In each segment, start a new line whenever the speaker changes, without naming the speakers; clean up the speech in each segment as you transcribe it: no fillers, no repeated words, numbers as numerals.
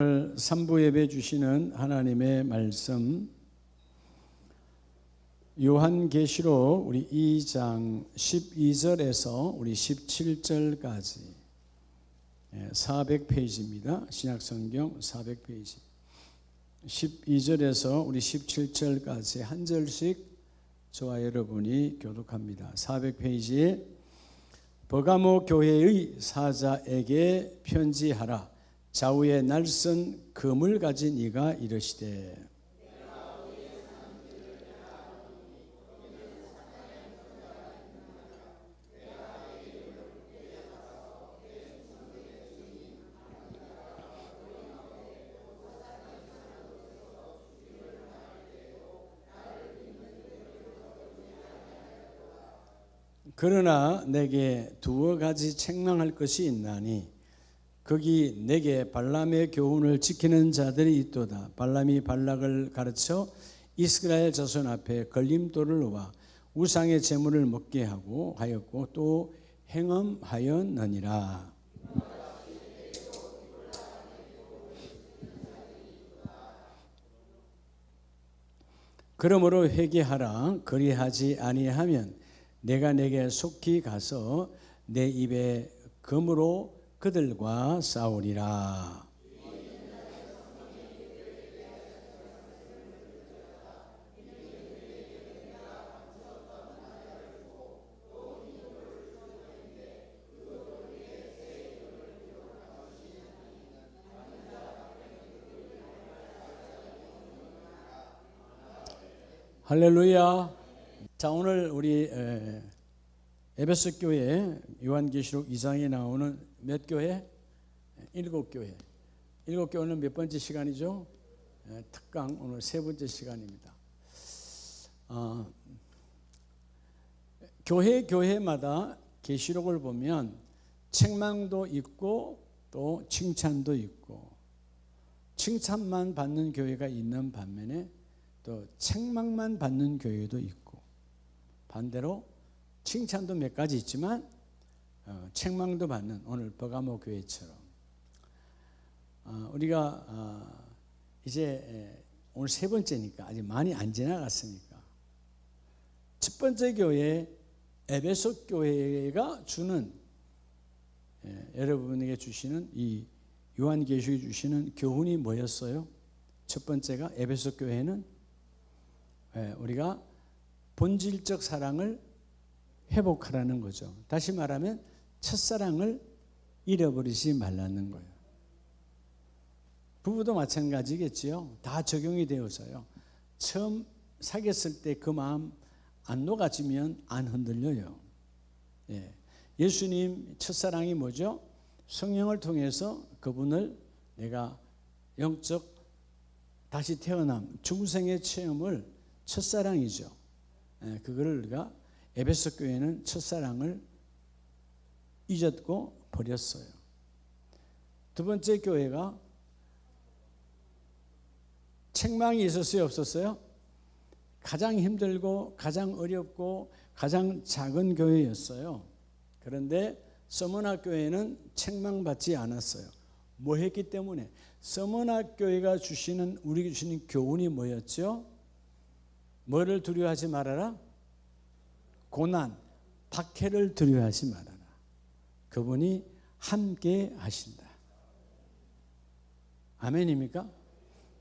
오늘 3부 예배 주시는 하나님의 말씀 요한계시록 우리 2장 12절에서 우리 17절까지 400페이지입니다. 신약성경 400페이지 12절에서 우리 17절까지 한 절씩 저와 여러분이 교독합니다. 400페이지에 버가모 교회의 사자에게 편지하라. 좌우에 날선 금을 가진 이가 이르시되 그러나 내게 두어 가지 책망할 것이 있나니 거기 내게 발람의 교훈을 지키는 자들이 있도다. 발람이 발락을 가르쳐 이스라엘 자손 앞에 걸림돌을 놓아 우상의 제물을 먹게 하고 하였고 또 행음하였느니라. 그러므로 회개하라. 그리하지 아니하면 내가 내게 속히 가서 내 입에 금으로 그들과 싸우리라. 할렐루야. 자, 오늘 우리 에베소 교회 요한계시록 2장에 나오는 몇 교회? 7교회. 7교회는 몇 번째 시간이죠? 특강 오늘 세 번째 시간입니다. 교회마다 계시록을 보면 책망도 있고 또 칭찬도 있고 칭찬만 받는 교회가 있는 반면에 또 책망만 받는 교회도 있고 반대로 칭찬도 몇 가지 있지만 책망도 받는 오늘 버가모 교회처럼 우리가 이제 오늘 세 번째니까 아직 많이 안 지나갔으니까 첫 번째 교회 에베소 교회가 주는 여러분에게 주시는 이 요한계시록이 주시는 교훈이 뭐였어요? 첫 번째가 에베소 교회는 우리가 본질적 사랑을 회복하라는 거죠. 다시 말하면 첫사랑을 잃어버리지 말라는 거예요. 부부도 마찬가지겠지요. 다 적용이 되어서요. 처음 사귀었을 때 그 마음 안 녹아지면 안 흔들려요. 예수님 첫사랑이 뭐죠? 성령을 통해서 그분을 내가 영적 다시 태어남 중생의 체험을 첫사랑이죠. 그거를 우리가 에베소 교회는 첫사랑을 잊었고 버렸어요. 두 번째 교회가 책망이 있었어요, 없었어요? 가장 힘들고 가장 어렵고 가장 작은 교회였어요. 그런데 서머나 교회는 책망받지 않았어요. 뭐 했기 때문에? 서머나 교회가 주시는 우리에게 주시는 교훈이 뭐였죠? 뭐를 두려워하지 말아라? 고난, 박해를 두려워하지 말아라. 그분이 함께 하신다. 아멘입니까?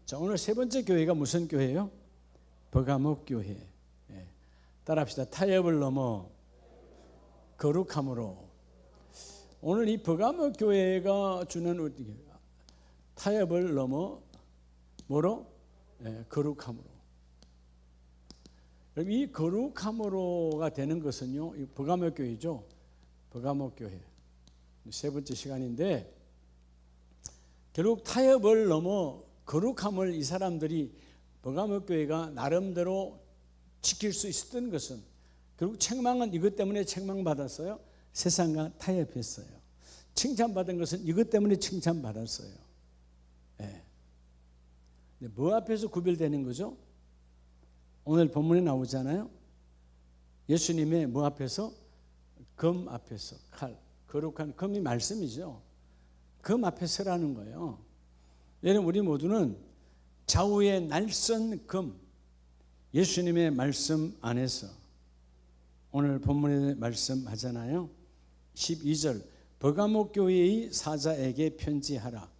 자, 오늘 세 번째 교회가 무슨 교회예요? 버가모 교회. 따라합시다. 타협을 넘어 거룩함으로. 오늘 이 버가모 교회가 주는 타협을 넘어 뭐로? 거룩함으로. 이 거룩함으로가 되는 것은요, 이 버가모 교회죠. 버가모 교회. 세 번째 시간인데, 결국 타협을 넘어 거룩함을 이 사람들이 버가모 교회가 나름대로 지킬 수 있었던 것은 결국 책망은 이것 때문에 책망받았어요. 세상과 타협했어요. 칭찬받은 것은 이것 때문에 칭찬받았어요. 근데 뭐 앞에서 구별되는 거죠? 오늘 본문에 나오잖아요. 예수님의 뭐 앞에서? 금 앞에서 칼. 거룩한 금이 말씀이죠. 금 앞에 서라는 거예요. 여러분, 우리 모두는 좌우의 날선 금, 예수님의 말씀 안에서 오늘 본문에 말씀하잖아요. 12절, 버가모 교회의 사자에게 편지하라.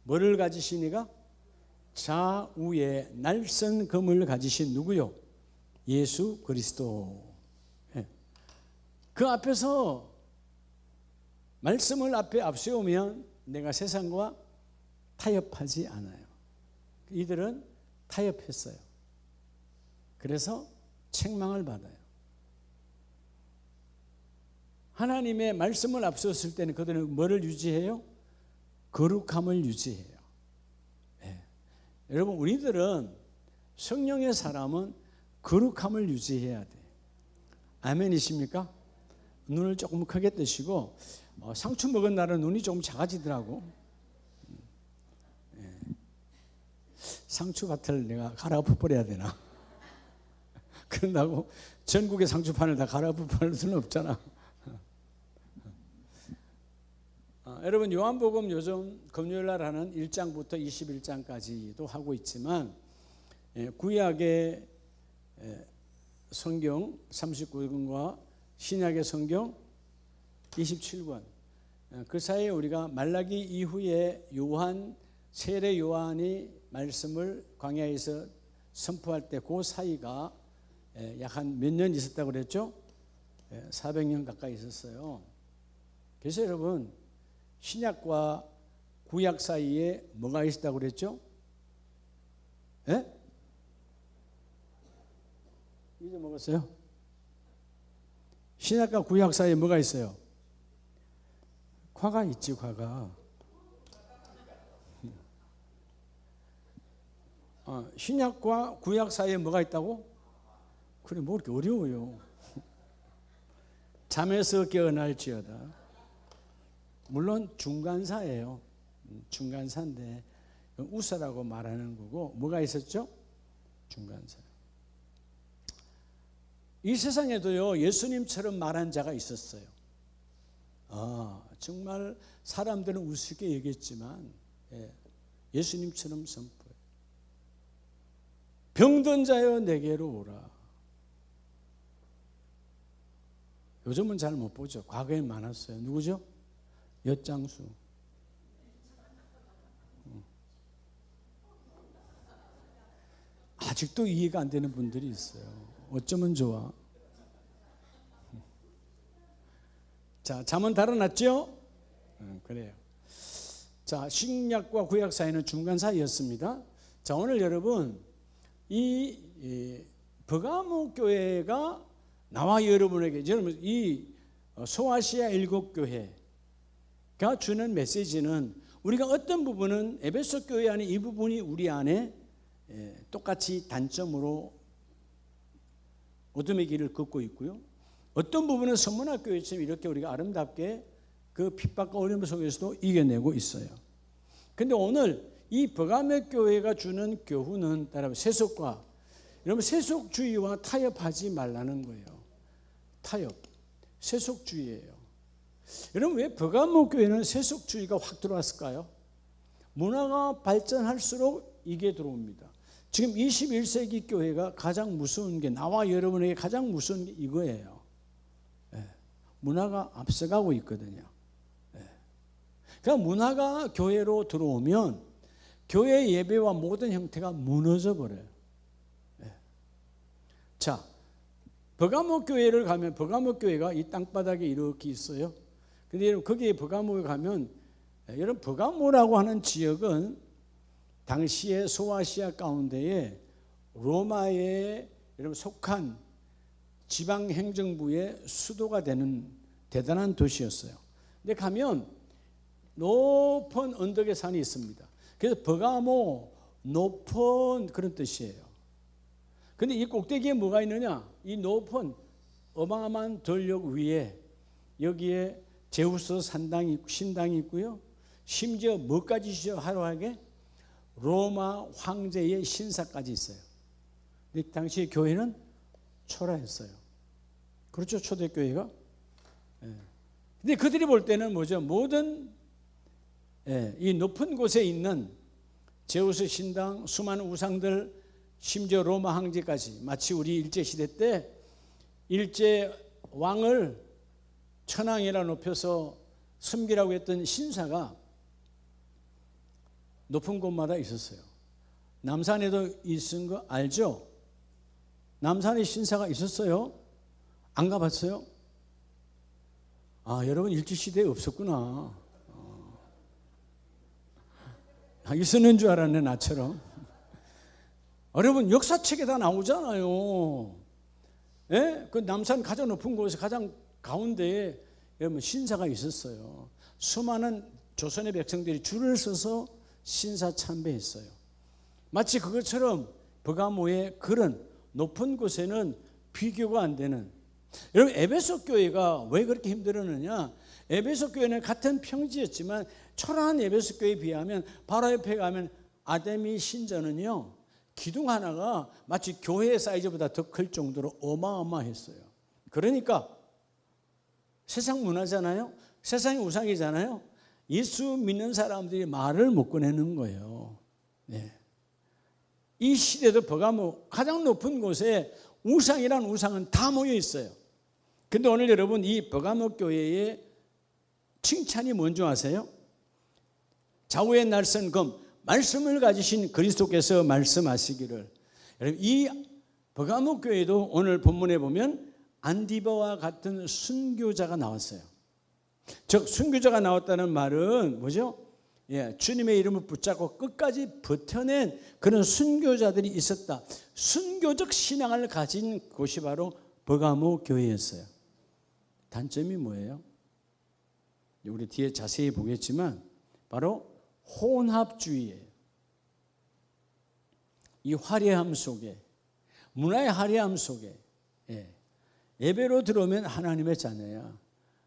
뭐를 가지시니가? 좌우의 날선 금을 가지신 누구요? 예수 그리스도. 그 앞에서 말씀을 앞에 앞세우면 내가 세상과 타협하지 않아요. 이들은 타협했어요. 그래서 책망을 받아요. 하나님의 말씀을 앞세웠을 때는 그들은 뭐를 유지해요? 거룩함을 유지해요. 네. 여러분, 우리들은 성령의 사람은 거룩함을 유지해야 돼. 아멘이십니까? 눈을 조금 크게 뜨시고, 상추 먹은 날은 눈이 조금 작아지더라고. 네. 상추밭을 내가 갈아엎어버려야 되나? 그런다고 전국의 상추판을 다 갈아엎을 수는 없잖아. 여러분, 요한복음 요즘 금요일날 하는 1장부터 21장까지도 하고 있지만, 구약의 성경 39권과 신약의 성경 27권, 그 사이에 우리가 말라기 이후에 세례 요한이 말씀을 광야에서 선포할 때 그 사이가 약 한 몇 년 있었다고 그랬죠? 400년 가까이 있었어요. 그래서 여러분, 신약과 구약 사이에 뭐가 있었다고 그랬죠? 예? 잊어먹었어요? 신약과 구약 사이에 뭐가 있어요? 과가 있지, 과가. 신약과 구약 사이에 뭐가 있다고? 그래, 뭐 이렇게 어려워요. 잠에서 깨어날지어다. 물론 중간사예요. 중간사인데 우사라고 말하는 거고, 뭐가 있었죠? 중간사. 이 세상에도요, 예수님처럼 말한 자가 있었어요. 정말 사람들은 우습게 여겼지만 예수님처럼 선포해요. 병든 자여 내게로 오라. 요즘은 잘 못 보죠. 과거엔 많았어요. 누구죠? 엿장수. 아직도 이해가 안 되는 분들이 있어요. 어쩌면 좋아. 자, 잠은 달아났죠? 그래요. 자, 신약과 구약 사이는 중간 사이였습니다. 자, 오늘 여러분, 이 버가모 교회가 나와 여러분에게, 여러분, 이 소아시아 일곱 교회가 주는 메시지는, 우리가 어떤 부분은 에베소 교회 안에 이 부분이 우리 안에 똑같이 단점으로 어둠의 길을 걷고 있고요, 어떤 부분은 선문학 교회처럼 이렇게 우리가 아름답게 그 핍박과 어려움 속에서도 이겨내고 있어요. 그런데 오늘 이 버가모 교회가 주는 교훈은 따라 세속과, 여러분, 세속주의와 타협하지 말라는 거예요. 타협, 세속주의예요. 여러분, 왜 버가모 교회는 세속주의가 확 들어왔을까요? 문화가 발전할수록 이게 들어옵니다. 지금 21세기 교회가 가장 무서운 게, 나와 여러분에게 가장 무서운 게 이거예요. 문화가 앞서가고 있거든요. 그러니까 문화가 교회로 들어오면 교회 예배와 모든 형태가 무너져 버려요. 자, 버가모 교회를 가면, 버가모 교회가 이 땅바닥에 이렇게 있어요. 근데 여러분, 거기에 버가모에 가면, 여러분, 버가모라고 하는 지역은 당시에 소아시아 가운데에 로마에 여러분 속한 지방 행정부의 수도가 되는 대단한 도시였어요. 근데 가면 높은 언덕의 산이 있습니다. 그래서 버가모, 높은 그런 뜻이에요. 근데 이 꼭대기에 뭐가 있느냐? 이 높은 어마어마한 돌력 위에 여기에 제우스 신당이 있고요. 심지어 뭐까지 있어요? 화려하게 로마 황제의 신사까지 있어요. 근데 당시 교회는 초라했어요. 그렇죠, 초대교회가. 근데 그들이 볼 때는 뭐죠? 모든 이 높은 곳에 있는 제우스 신당, 수많은 우상들, 심지어 로마 황제까지, 마치 우리 일제시대 때 일제 왕을 천황이라 높여서 섬기라고 했던 신사가 높은 곳마다 있었어요. 남산에도 있은 거 알죠? 남산에 신사가 있었어요? 안 가봤어요? 아, 여러분 일제시대에 없었구나. 있었는 줄 알았네, 나처럼. 여러분 역사책에 다 나오잖아요. 예? 그 남산 가장 높은 곳에 가장 가운데에 여러분 신사가 있었어요. 수많은 조선의 백성들이 줄을 서서 신사 참배했어요. 마치 그것처럼 버가모의 그런 높은 곳에는 비교가 안 되는, 여러분 에베소 교회가 왜 그렇게 힘들었느냐? 에베소 교회는 같은 평지였지만 초라한 에베소 교회에 비하면 바로 옆에 가면 아데미 신전은요, 기둥 하나가 마치 교회 사이즈보다 더 클 정도로 어마어마했어요. 그러니까 세상 문화잖아요. 세상이 우상이잖아요. 예수 믿는 사람들이 말을 못 꺼내는 거예요. 네. 이 시대도 버가모 가장 높은 곳에 우상이란 우상은 다 모여 있어요. 근데 오늘 여러분 이 버가모 교회의 칭찬이 뭔지 아세요? 좌우의 날선 검, 말씀을 가지신 그리스도께서 말씀하시기를. 여러분 이 버가모 교회도 오늘 본문에 보면 안디바와 같은 순교자가 나왔어요. 즉 순교자가 나왔다는 말은 뭐죠? 주님의 이름을 붙잡고 끝까지 버텨낸 그런 순교자들이 있었다. 순교적 신앙을 가진 곳이 바로 버가모 교회였어요. 단점이 뭐예요? 우리 뒤에 자세히 보겠지만 바로 혼합주의예요. 이 화려함 속에, 문화의 화려함 속에, 예배로 들어오면 하나님의 자녀야,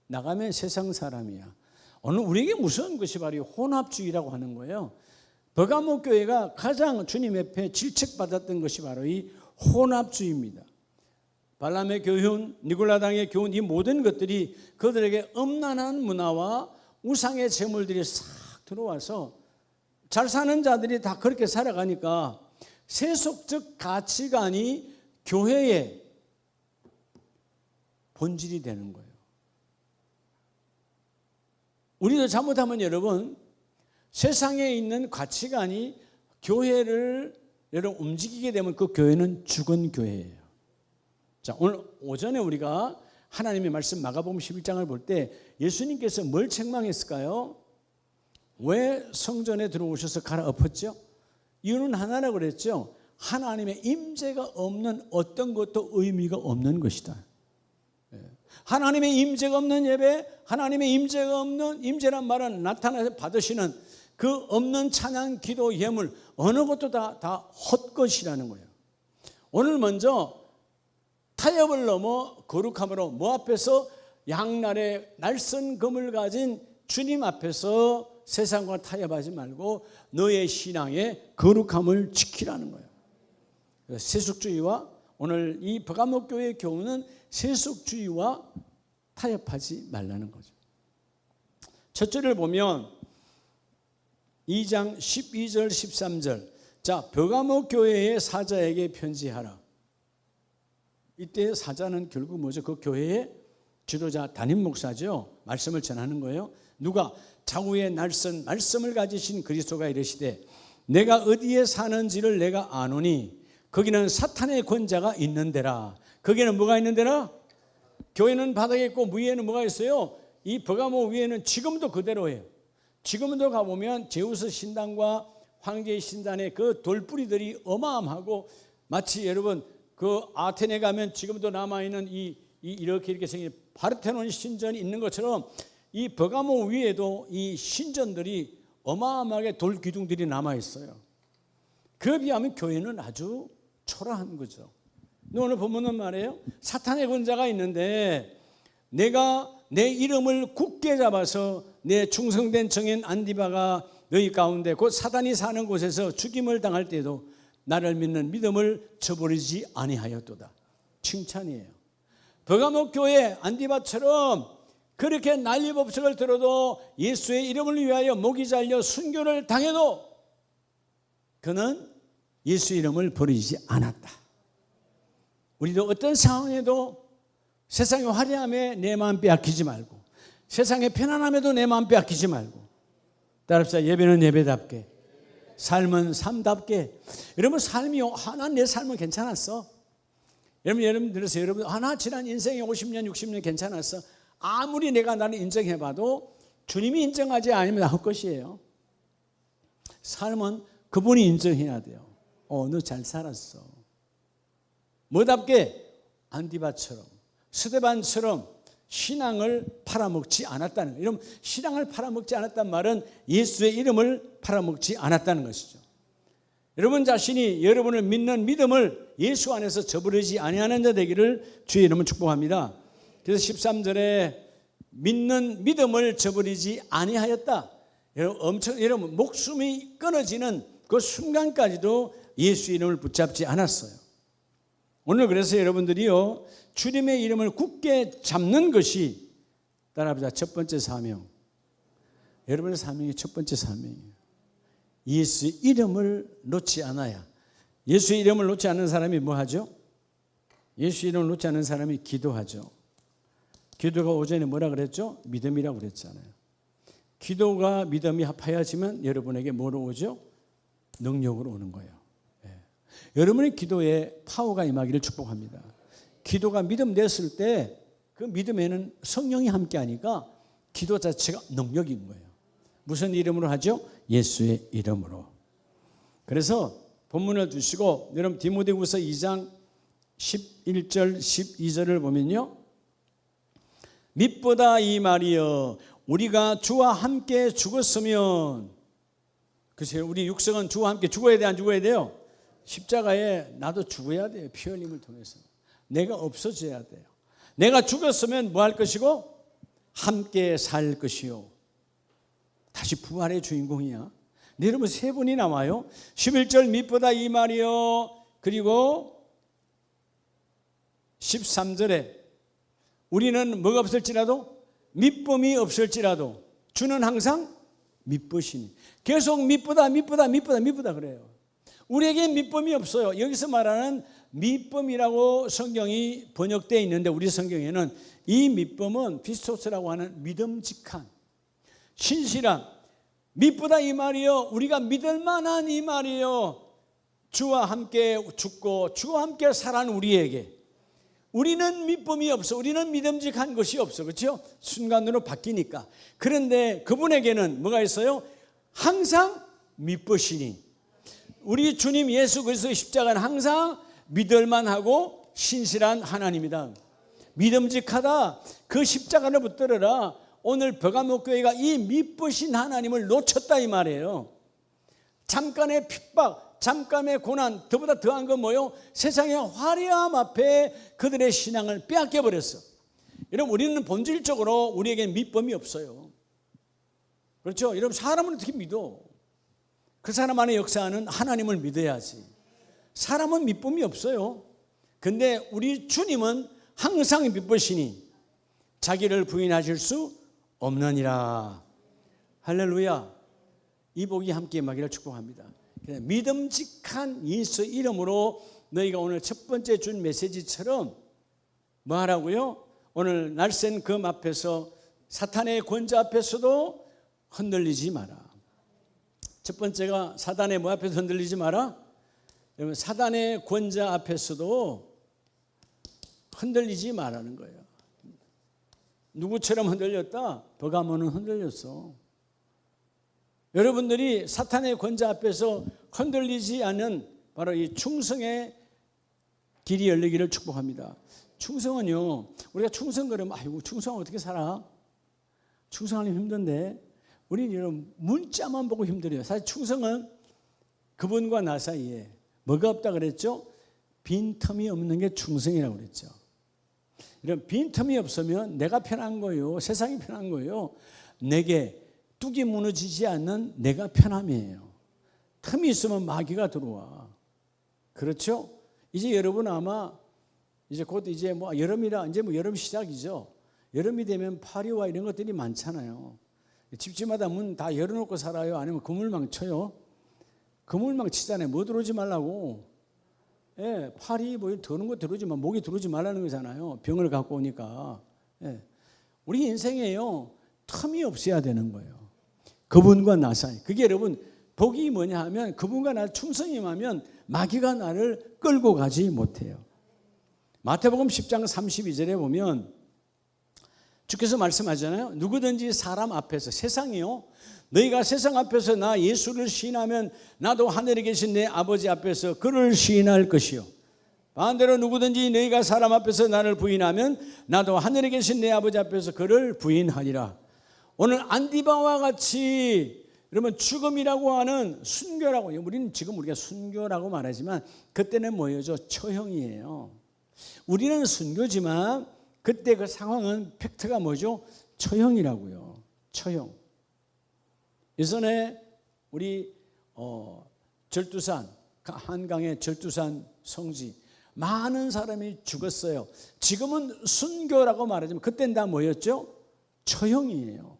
나가면 세상 사람이야. 오늘 우리에게 무서운 것이 바로 이 혼합주의라고 하는 거예요. 버가모 교회가 가장 주님 앞에 질책받았던 것이 바로 이 혼합주의입니다. 발람의 교훈, 니골라당의 교훈, 이 모든 것들이 그들에게 음란한 문화와 우상의 제물들이 싹 들어와서 잘 사는 자들이 다 그렇게 살아가니까 세속적 가치관이 교회의 본질이 되는 거예요. 우리도 잘못하면 여러분 세상에 있는 가치관이 교회를 여러분 움직이게 되면 그 교회는 죽은 교회예요. 자, 오늘 오전에 우리가 하나님의 말씀 마가복음 11장을 볼 때 예수님께서 뭘 책망했을까요? 왜 성전에 들어오셔서 갈아엎었죠? 이유는 하나라고 그랬죠. 하나님의 임재가 없는 어떤 것도 의미가 없는 것이다. 하나님의 임재가 없는 예배, 하나님의 임재가 없는, 임재란 말은 나타나서 받으시는 그 없는 찬양, 기도, 예물 어느 것도 다 헛것이라는 거예요. 오늘 먼저 타협을 넘어 거룩함으로 뭐 앞에서 양날의 날선 검을 가진 주님 앞에서 세상과 타협하지 말고 너의 신앙의 거룩함을 지키라는 거예요. 세속주의와 오늘 이 버가모 교회의 경우는 세속주의와 타협하지 말라는 거죠. 첫 절을 보면 2장 12절 13절, 자, 버가모 교회의 사자에게 편지하라. 이때 사자는 결국 뭐죠? 그 교회의 지도자 담임 목사죠. 말씀을 전하는 거예요. 누가? 좌우의 날선 말씀을 가지신 그리스도가 이르시되 내가 어디에 사는지를 내가 아노니 거기는 사탄의 권자가 있는 데라. 거기는 뭐가 있는 데라? 교회는 바닥에 있고 위에는 뭐가 있어요? 이 버가모 위에는 지금도 그대로예요. 지금도 가보면 제우스 신당과 황제의 신당의 그 돌뿌리들이 어마어마하고, 마치 여러분 그 아테네 가면 지금도 남아있는 이렇게 생긴 파르테논 신전이 있는 것처럼 이 버가모 위에도 이 신전들이 어마어마하게 돌 기둥들이 남아있어요. 그에 비하면 교회는 아주 초라한 거죠. 오늘 본문은 말이에요. 사탄의 권자가 있는데 내가 내 이름을 굳게 잡아서 내 충성된 청인 안디바가 너희 가운데 곧 사단이 사는 곳에서 죽임을 당할 때도 나를 믿는 믿음을 저버리지 아니하였도다. 칭찬이에요. 버가모 교회 안디바처럼 그렇게 난리법석을 들어도 예수의 이름을 위하여 목이 잘려 순교를 당해도 그는 예수 이름을 버리지 않았다. 우리도 어떤 상황에도 세상의 화려함에 내 마음 빼앗기지 말고, 세상의 편안함에도 내 마음 빼앗기지 말고, 따라합시다. 예배는 예배답게, 삶은 삶답게. 여러분, 삶이 하나 내 삶은 괜찮았어. 여러분 들으세요. 여러분, 하나 지난 인생의 50년 60년 괜찮았어. 아무리 내가 나를 인정해봐도 주님이 인정하지 않으면 나올 것이에요. 삶은 그분이 인정해야 돼요. 너 잘 살았어. 뭐답게? 안디바처럼, 스데반처럼 신앙을 팔아먹지 않았다는 거예요. 여러분, 신앙을 팔아먹지 않았단 말은 예수의 이름을 팔아먹지 않았다는 것이죠. 여러분 자신이 여러분을 믿는 믿음을 예수 안에서 저버리지 아니하는 자 되기를 주의 이름으로 축복합니다. 그래서 13절에 믿는 믿음을 저버리지 아니하였다. 여러분 목숨이 끊어지는 그 순간까지도 예수 이름을 붙잡지 않았어요. 오늘 그래서 여러분들이요, 주님의 이름을 굳게 잡는 것이, 따라합시다, 첫 번째 사명. 여러분의 사명이 첫 번째 사명이에요. 예수 이름을 놓지 않아야. 예수 이름을 놓지 않는 사람이 뭐 하죠? 예수 이름을 놓지 않는 사람이 기도하죠. 기도가 오전에 뭐라 그랬죠? 믿음이라고 그랬잖아요. 기도가 믿음이 합하여지면 여러분에게 뭐로 오죠? 능력으로 오는 거예요. 여러분의 기도에 파워가 임하기를 축복합니다. 기도가 믿음 냈을 때 그 믿음에는 성령이 함께하니까 기도 자체가 능력인 거예요. 무슨 이름으로 하죠? 예수의 이름으로. 그래서 본문을 두시고 여러분 디모데후서 2장 11절 12절을 보면요, mit보다 이 말이여 우리가 주와 함께 죽었으면, 글쎄요, 우리 육성은 주와 함께 죽어야 돼, 안 죽어야 돼요? 십자가에 나도 죽어야 돼요. 피 흘림을 통해서 내가 없어져야 돼요. 내가 죽었으면 뭐 할 것이고 함께 살 것이요. 다시 부활의 주인공이야. 네, 여러분 세 분이 나와요. 11절 mit보다 이 말이요, 그리고 13절에 우리는 뭐가 없을지라도, mit범이 없을지라도 주는 항상 mit보시니. 계속 mit보다 그래요. 우리에게 mit범이 없어요. 여기서 말하는 mit범이라고 성경이 번역되어 있는데 우리 성경에는 이 mit범은 피스토스라고 하는 믿음직한, 신실한, mit보다 이 말이요, 우리가 믿을 만한 이 말이요, 주와 함께 죽고 주와 함께 살아는 우리에게, 우리는 mit범이 없어. 우리는 믿음직한 것이 없어. 그렇죠? 순간으로 바뀌니까. 그런데 그분에게는 뭐가 있어요? 항상 mit보시니. 우리 주님 예수 그리스도의 십자가는 항상 믿을만하고 신실한 하나님이다. 믿음직하다. 그 십자가를 붙들어라. 오늘 버가모 교회가 이 mit보신 하나님을 놓쳤다 이 말이에요. 잠깐의 핍박, 잠깐의 고난, 그보다 더한 건 뭐예요? 세상의 화려함 앞에 그들의 신앙을 빼앗겨 버렸어. 여러분, 우리는 본질적으로 우리에게 mit범이 없어요. 그렇죠? 여러분, 사람은 어떻게 믿어? 그 사람 안에 역사하는 하나님을 믿어야지. 사람은 mit범이 없어요. 근데 우리 주님은 항상 mit보시니 자기를 부인하실 수 없느니라. 할렐루야. 이 복이 함께 임하기를 축복합니다. 믿음직한 예수 이름으로 너희가 오늘 첫 번째 준 메시지처럼 뭐 하라고요? 오늘 날쌘 검 앞에서, 사탄의 권좌 앞에서도 흔들리지 마라. 첫 번째가 사단의 뭐 앞에서 흔들리지 마라? 여러분, 사단의 권좌 앞에서도 흔들리지 말라는 거예요. 누구처럼 흔들렸다? 버가모는 흔들렸어. 여러분들이 사탄의 권좌 앞에서 흔들리지 않는 바로 이 충성의 길이 열리기를 축복합니다. 충성은요, 우리가 충성 그러면 아이고 충성 어떻게 살아? 충성하려면 힘든데, 우리는 이런 문자만 보고 힘들어요. 사실 충성은 그분과 나 사이에 뭐가 없다 그랬죠? 빈틈이 없는 게 충성이라고 그랬죠. 이런 빈틈이 없으면 내가 편한 거예요. 세상이 편한 거예요. 내게 뚝이 무너지지 않는 내가 편함이에요. 틈이 있으면 마귀가 들어와. 그렇죠? 이제 여러분 아마 이제 곧 이제 뭐 여름이라, 이제 뭐 여름 시작이죠. 여름이 되면 파리와 이런 것들이 많잖아요. 집집마다 문 다 열어놓고 살아요? 아니면 그물망 쳐요? 그물망 치잖아요. 뭐 들어오지 말라고. 예, 팔이 뭐 드는 거 들어오지만 목이 들어오지 말라는 거잖아요. 병을 갖고 오니까. 예. 우리 인생에요, 틈이 없어야 되는 거예요. 그분과 나 사이. 그게 여러분 복이 뭐냐 하면 그분과 나 충성이 임하면 마귀가 나를 끌고 가지 못해요. 마태복음 10장 32절에 보면 주께서 말씀하잖아요. 누구든지 사람 앞에서, 세상이요, 너희가 세상 앞에서 나 예수를 시인하면 나도 하늘에 계신 내 아버지 앞에서 그를 시인할 것이요, 반대로 누구든지 너희가 사람 앞에서 나를 부인하면 나도 하늘에 계신 내 아버지 앞에서 그를 부인하리라. 오늘 안디바와 같이 여러분 죽음이라고 하는 순교라고, 우리는 지금 우리가 순교라고 말하지만 그때는 뭐예요? 처형이에요. 우리는 순교지만 그때 그 상황은 팩트가 뭐죠? 처형이라고요. 처형. 예전에 우리 절두산, 한강의 절두산 성지 많은 사람이 죽었어요. 지금은 순교라고 말하지만 그때는 다 뭐였죠? 처형이에요.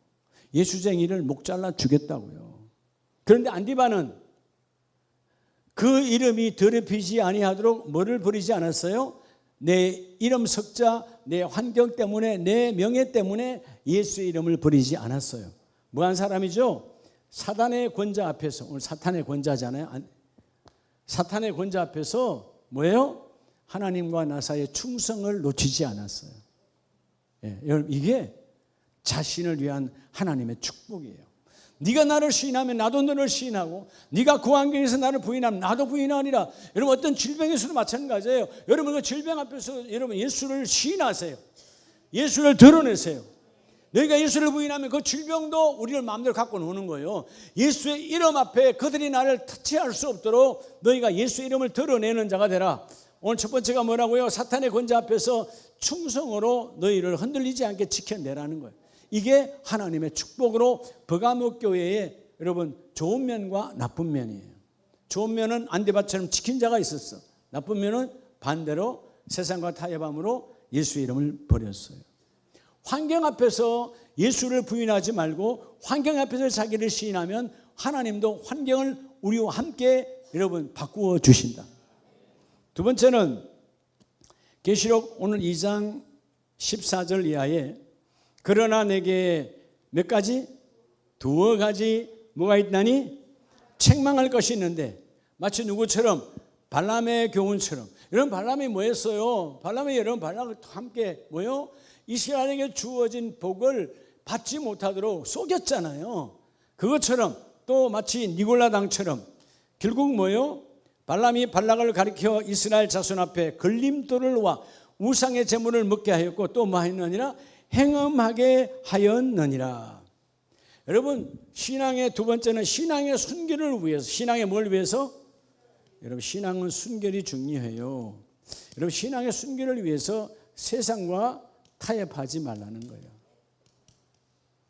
예수쟁이를 목 잘라 죽였다고요. 그런데 안디바는 그 이름이 더럽히지 아니하도록 뭐를 버리지 않았어요? 내 이름 석자, 내 환경 때문에, 내 명예 때문에 예수의 이름을 버리지 않았어요. 뭐한 사람이죠? 사탄의 권자 앞에서, 오늘 사탄의 권자잖아요. 사탄의 권자 앞에서 뭐예요? 하나님과 나 사이의 충성을 놓치지 않았어요. 예, 여러분 이게 자신을 위한 하나님의 축복이에요. 네가 나를 시인하면 나도 너를 시인하고, 네가 그 환경에서 나를 부인하면 나도 부인하리라. 여러분 어떤 질병에서도 마찬가지예요. 여러분 그 질병 앞에서 여러분 예수를 시인하세요. 예수를 드러내세요. 너희가 예수를 부인하면 그 질병도 우리를 마음대로 갖고 노는 거예요. 예수의 이름 앞에 그들이 나를 터치할 수 없도록 너희가 예수의 이름을 드러내는 자가 되라. 오늘 첫 번째가 뭐라고요? 사탄의 권자 앞에서 충성으로 너희를 흔들리지 않게 지켜내라는 거예요. 이게 하나님의 축복으로 버가모 교회에 여러분 좋은 면과 나쁜 면이에요. 좋은 면은 안디바처럼 지킨 자가 있었어. 나쁜 면은 반대로 세상과 타협함으로 예수의 이름을 버렸어요. 환경 앞에서 예수를 부인하지 말고 환경 앞에서 자기를 시인하면 하나님도 환경을 우리와 함께 여러분 바꾸어 주신다. 두 번째는 계시록 오늘 2장 14절 이하에 그러나 내게 몇 가지? 두어 가지 뭐가 있나니? 책망할 것이 있는데, 마치 누구처럼? 발람의 교훈처럼. 여러분 발람이 뭐 했어요? 발람이 여러분 발람과 함께 뭐요? 이스라엘에게 주어진 복을 받지 못하도록 속였잖아요. 그것처럼 또 마치 니골라당처럼 결국 뭐요? 발람이 발락을 가리켜 이스라엘 자손 앞에 걸림돌을 놓아 우상의 제물을 먹게 하였고 또 뭐 했느니라? 행음하게 하였느니라. 여러분 신앙의 두 번째는 신앙의 순결을 위해서. 신앙의 뭘 위해서? 여러분 신앙은 순결이 중요해요. 여러분 신앙의 순결을 위해서 세상과 타협하지 말라는 거예요.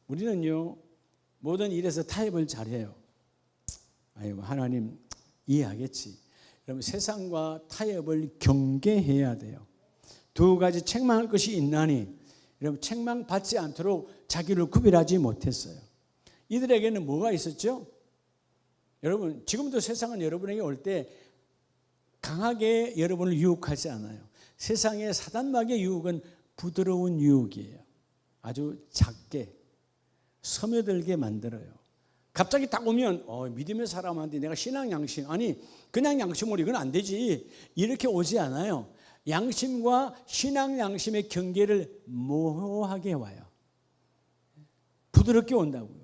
우리는요 모든 일에서 타협을 잘해요. 아이고 하나님 이해하겠지. 여러분 세상과 타협을 경계해야 돼요. 두 가지 책망할 것이 있나니, 여러분 책망받지 않도록 자기를 구별하지 못했어요. 이들에게는 뭐가 있었죠? 여러분 지금도 세상은 여러분에게 올 때 강하게 여러분을 유혹하지 않아요. 세상의 사단마귀의 유혹은 부드러운 유혹이에요. 아주 작게 스며들게 만들어요. 갑자기 딱 오면 믿음의 사람한테 내가 신앙 양심, 아니 그냥 양심으로 이건 안 되지 이렇게 오지 않아요. 양심과 신앙 양심의 경계를 모호하게 와요. 부드럽게 온다고요.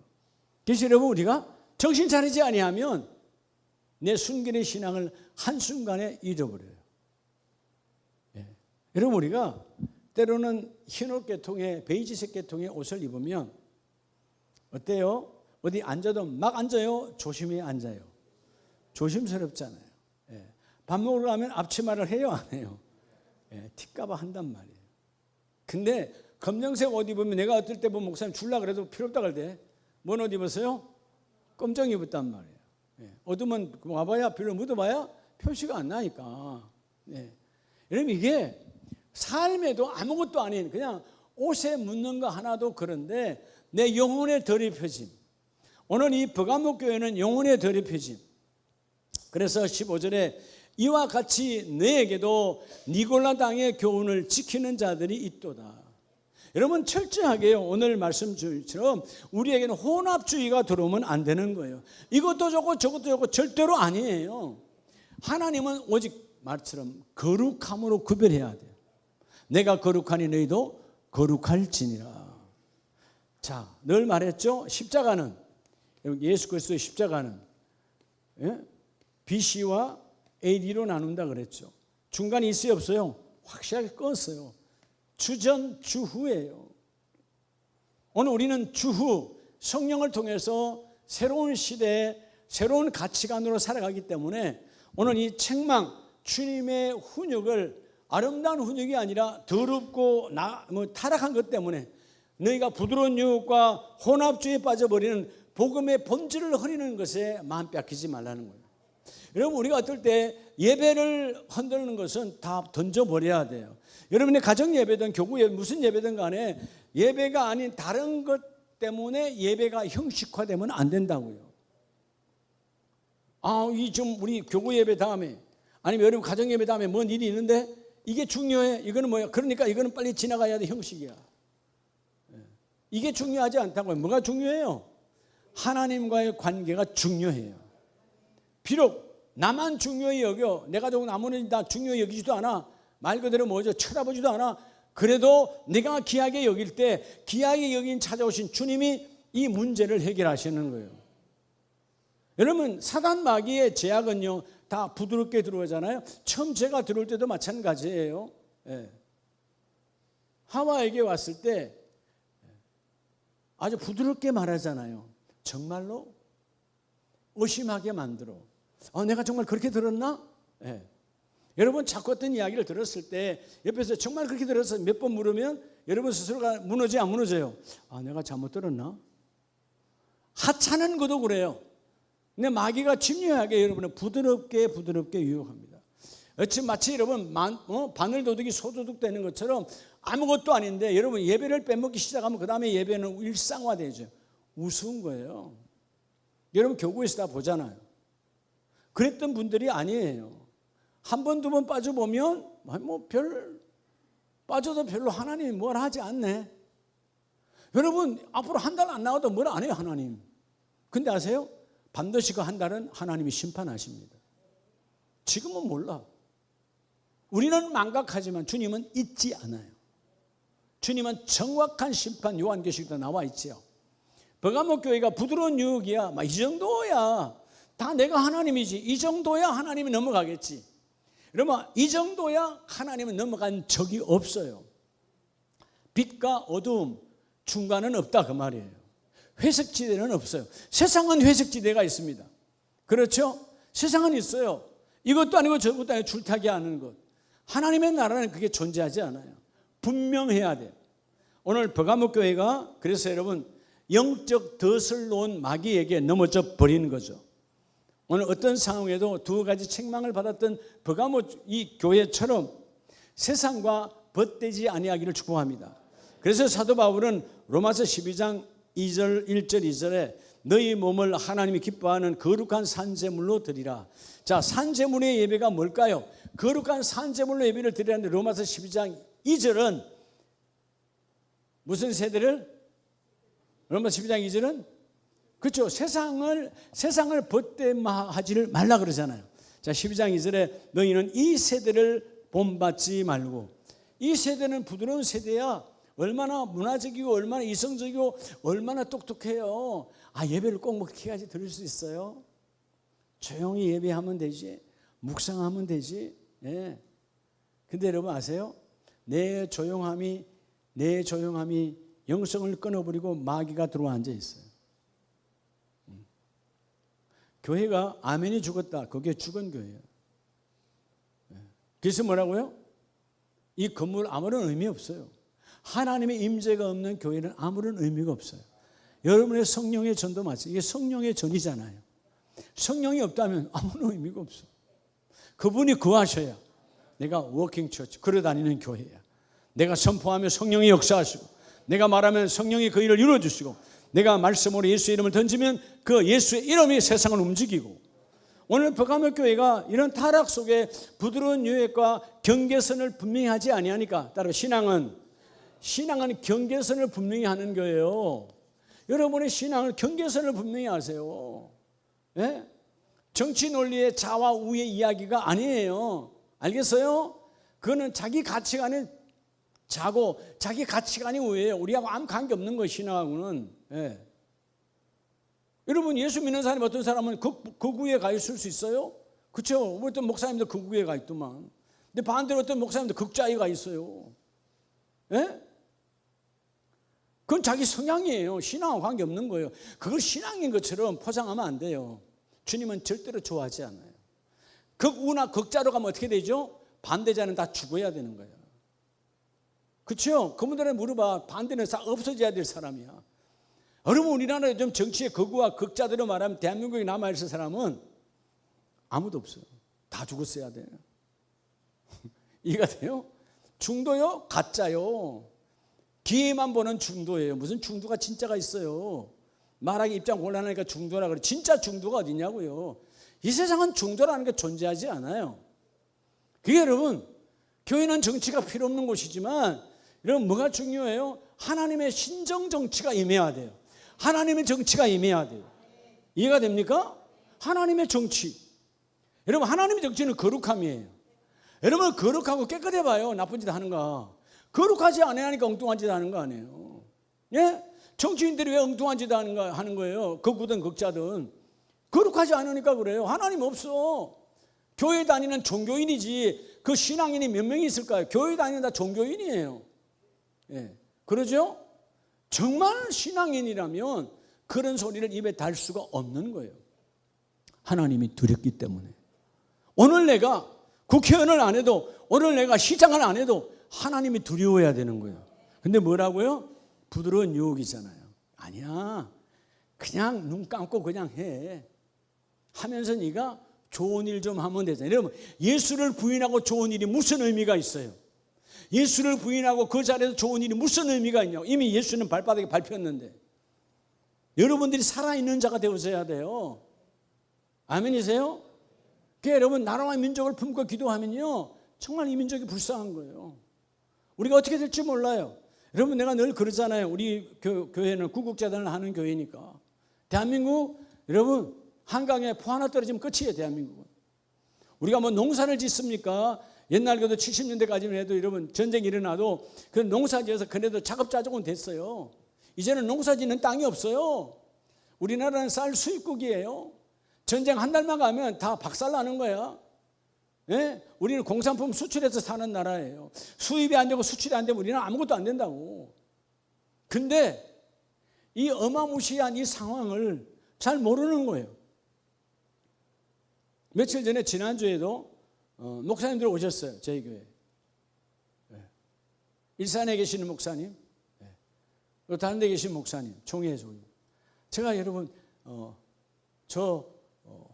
그래서 여러분 우리가 정신 차리지 아니하면 내 순결의 신앙을 한순간에 잃어버려요. 예. 여러분 우리가 때로는 흰옷 계통의 베이지색 계통의 옷을 입으면 어때요? 어디 앉아도 막 앉아요? 조심히 앉아요? 조심스럽잖아요. 예. 밥 먹으러 가면 앞치마를 해요? 안 해요? 예. 튈까봐 한단 말이에요. 근데 검정색 옷 입으면 내가 어떨 때 보면 목사님 줄라 그래도 필요 없다 그럴 때 뭔 옷 입었어요? 검정 입었단 말이에요. 예. 어두면 와봐야 별로 묻어봐야 표시가 안 나니까. 예. 여러분 이게 삶에도 아무것도 아닌 그냥 옷에 묻는 거 하나도 그런데 내 영혼의 더럽혀짐. 오늘 이 버가모 교회는 영혼의 더럽혀짐. 그래서 15절에 이와 같이 너에게도 니골라 당의 교훈을 지키는 자들이 있도다. 여러분 철저하게요. 오늘 말씀처럼 우리에게는 혼합주의가 들어오면 안 되는 거예요. 이것도 좋고 저것도 좋고 절대로 아니에요. 하나님은 오직 말처럼 거룩함으로 구별해야 돼요. 내가 거룩하니 너희도 거룩할지니라. 자, 늘 말했죠. 십자가는, 예수 그리스도의 십자가는 BC와 AD로 나눈다 그랬죠. 중간에 있어요 없어요? 확실하게 껐어요. 주전 주후예요. 오늘 우리는 주후 성령을 통해서 새로운 시대에 새로운 가치관으로 살아가기 때문에 오늘 이 책망, 주님의 훈육을 아름다운 훈육이 아니라 더럽고 타락한 것 때문에 너희가 부드러운 유혹과 혼합주의에 빠져버리는 복음의 본질을 흐리는 것에 마음 뺏기지 말라는 거예요. 여러분 우리가 어떨 때 예배를 흔드는 것은 다 던져버려야 돼요. 여러분의 가정 예배든 교구 예배 무슨 예배든 간에 예배가 아닌 다른 것 때문에 예배가 형식화되면 안 된다고요. 이 좀 우리 교구 예배 다음에 아니면 여러분 가정 예배 다음에 뭔 일이 있는데 이게 중요해. 이거는 뭐야? 그러니까 이거는 빨리 지나가야 돼. 형식이야. 이게 중요하지 않다고요. 뭐가 중요해요? 하나님과의 관계가 중요해요. 비록 나만 중요히 여겨 내 가족 나머지는 다 중요히 여기지도 않아. 말 그대로 뭐죠? 쳐다보지도 않아. 그래도 내가 귀하게 여길 때 귀하게 여긴 찾아오신 주님이 이 문제를 해결하시는 거예요. 여러분 사단 마귀의 제약은요 다 부드럽게 들어오잖아요. 처음 제가 들어올 때도 마찬가지예요. 하와에게 왔을 때 아주 부드럽게 말하잖아요. 정말로? 의심하게 만들어. 내가 정말 그렇게 들었나? 여러분 자꾸 어떤 이야기를 들었을 때 옆에서 정말 그렇게 들어서 몇 번 물으면 여러분 스스로가 무너져 안 무너져요? 내가 잘못 들었나? 하찮은 것도 그래요. 근데 마귀가 집요하게 여러분을 부드럽게 유혹합니다. 마치 여러분 바늘도둑이 소도둑 되는 것처럼 아무것도 아닌데 여러분 예배를 빼먹기 시작하면 그 다음에 예배는 일상화되죠. 우스운 거예요. 여러분 교구에서 다 보잖아요. 그랬던 분들이 아니에요. 한 번, 두 번 빠져보면 빠져도 별로 하나님이 뭘 하지 않네. 여러분 앞으로 한 달 안 나와도 뭘 안 해요 하나님. 근데 아세요? 반드시 그 한 달은 하나님이 심판하십니다. 지금은 몰라. 우리는 망각하지만 주님은 잊지 않아요. 주님은 정확한 심판 요한계시록도 나와 있지요. 버가모 교회가 부드러운 유혹이야. 이 정도야. 다 내가 하나님이지. 이 정도야 하나님이 넘어가겠지. 여러분 이 정도야 하나님은 넘어간 적이 없어요. 빛과 어두움 중간은 없다 그 말이에요. 회색지대는 없어요. 세상은 회색지대가 있습니다. 그렇죠? 세상은 있어요. 이것도 아니고 저것도 아니고 줄타기 하는 것. 하나님의 나라는 그게 존재하지 않아요. 분명해야 돼요. 오늘 버가모 교회가 그래서 여러분 영적 덫을 놓은 마귀에게 넘어져 버리는 거죠. 오늘 어떤 상황에도 두 가지 책망을 받았던 버가모 이 교회처럼 세상과 벗되지 아니하기를 축복합니다. 그래서 사도 바울은 로마서 12장 2절 1절 2절에 너희 몸을 하나님이 기뻐하는 거룩한 산제물로 드리라. 자, 산제물의 예배가 뭘까요? 거룩한 산제물로 예배를 드리라는데 로마서 12장 2절은 무슨 세대를? 로마서 12장 2절은 그렇죠. 세상을 벗대하지를 말라 그러잖아요. 자, 12장 2절에 너희는 이 세대를 본받지 말고. 이 세대는 부드러운 세대야. 얼마나 문화적이고 얼마나 이성적이고 얼마나 똑똑해요. 예배를 꼭 그렇게까지 드릴 수 있어요? 조용히 예배하면 되지. 묵상하면 되지. 근데 여러분 아세요? 내 조용함이 영성을 끊어버리고 마귀가 들어와 앉아 있어요. 교회가 아멘이 죽었다. 그게 죽은 교회예요. 그래서 뭐라고요? 이 건물 아무런 의미 없어요. 하나님의 임재가 없는 교회는 아무런 의미가 없어요. 여러분의 성령의 전도 마찬가지. 이게 성령의 전이잖아요. 성령이 없다면 아무런 의미가 없어. 그분이 거하셔야 내가 워킹 처치 걸어다니는 교회야. 내가 선포하며 성령이 역사하시고 내가 말하면 성령이 그 일을 이루어주시고 내가 말씀으로 예수의 이름을 던지면 그 예수의 이름이 세상을 움직이고 오늘 버가모 교회가 이런 타락 속에 부드러운 유액과 경계선을 분명히 하지 아니하니까, 따로 신앙은 경계선을 분명히 하는 거예요. 여러분의 신앙을 경계선을 분명히 하세요. 예? 정치 논리의 좌와 우의 이야기가 아니에요. 알겠어요? 그거는 자기 가치관의 자고 자기 가치관이 우예요. 우리하고 아무 관계없는 거예요. 신앙하고는. 예. 여러분, 예수 믿는 사람이 어떤 사람은 극우에 가 있을 수 있어요? 그렇죠? 어떤 목사님도 극우에 가 있더만. 근데 반대로 어떤 목사님도 극좌에 가 있어요. 예? 그건 자기 성향이에요. 신앙하고 관계없는 거예요. 그걸 신앙인 것처럼 포장하면 안 돼요. 주님은 절대로 좋아하지 않아요. 극우나 극좌로 가면 어떻게 되죠? 반대자는 다 죽어야 되는 거예요. 그렇죠? 그분들은 물어봐. 반대는 다 없어져야 될 사람이야. 여러분, 우리나라에 좀 정치의 극우와 극좌대로 말하면 대한민국에 남아있을 사람은 아무도 없어요. 다 죽었어야 돼요. 이해가 돼요? 중도요? 가짜요. 기회만 보는 중도예요. 무슨 중도가 진짜가 있어요. 말하기 입장 곤란하니까 중도라 그래. 진짜 중도가 어디냐고요. 이 세상은 중도라는 게 존재하지 않아요. 그게 여러분, 교회는 정치가 필요 없는 곳이지만 여러분, 뭐가 중요해요? 하나님의 신정 정치가 임해야 돼요. 하나님의 정치가 임해야 돼요. 이해가 됩니까? 하나님의 정치. 여러분, 하나님의 정치는 거룩함이에요. 여러분, 거룩하고 깨끗해 봐요. 나쁜 짓 하는가. 거룩하지 않으니까 엉뚱한 짓 하는 거 아니에요. 예? 정치인들이 왜 엉뚱한 짓 하는 거예요? 극우든 극자든. 거룩하지 않으니까 그래요. 하나님 없어. 교회 다니는 종교인이지 그 신앙인이 몇 명이 있을까요? 교회 다니는 다 종교인이에요. 예. 그러죠? 정말 신앙인이라면 그런 소리를 입에 달 수가 없는 거예요. 하나님이 두렵기 때문에. 오늘 내가 국회의원을 안 해도, 오늘 내가 시장을 안 해도 하나님이 두려워야 되는 거예요. 근데 뭐라고요? 부드러운 유혹이잖아요. 아니야. 그냥 눈 감고 그냥 해. 하면서 네가 좋은 일 좀 하면 되잖아요. 여러분, 예수를 부인하고 좋은 일이 무슨 의미가 있어요? 예수를 부인하고 그 자리에서 좋은 일이 무슨 의미가 있냐고. 이미 예수는 발바닥에 밟혔는데. 여러분들이 살아있는 자가 되어져야 돼요. 아멘이세요? 그러니까 여러분, 나라와 민족을 품고 기도하면요, 정말 이 민족이 불쌍한 거예요. 우리가 어떻게 될지 몰라요. 여러분, 내가 늘 그러잖아요. 우리 교회는 구국재단을 하는 교회니까. 대한민국, 여러분, 한강에 포 하나 떨어지면 끝이에요. 대한민국은. 우리가 뭐 농사를 짓습니까? 옛날 그래도 70년대까지만 해도 여러분, 전쟁이 일어나도 그 농사지어서 그래도 자급자족은 됐어요. 이제는 농사짓는 땅이 없어요. 우리나라는 쌀 수입국이에요. 전쟁 한 달만 가면 다 박살나는 거야. 예? 우리는 공산품 수출해서 사는 나라예요. 수입이 안 되고 수출이 안 되면 우리는 아무것도 안 된다고. 근데 이 어마무시한 이 상황을 잘 모르는 거예요. 며칠 전에 지난주에도 목사님들 오셨어요. 저희 교회. 일산에 계시는 목사님, 또 다른 데 계신 목사님, 총회에서. 제가 여러분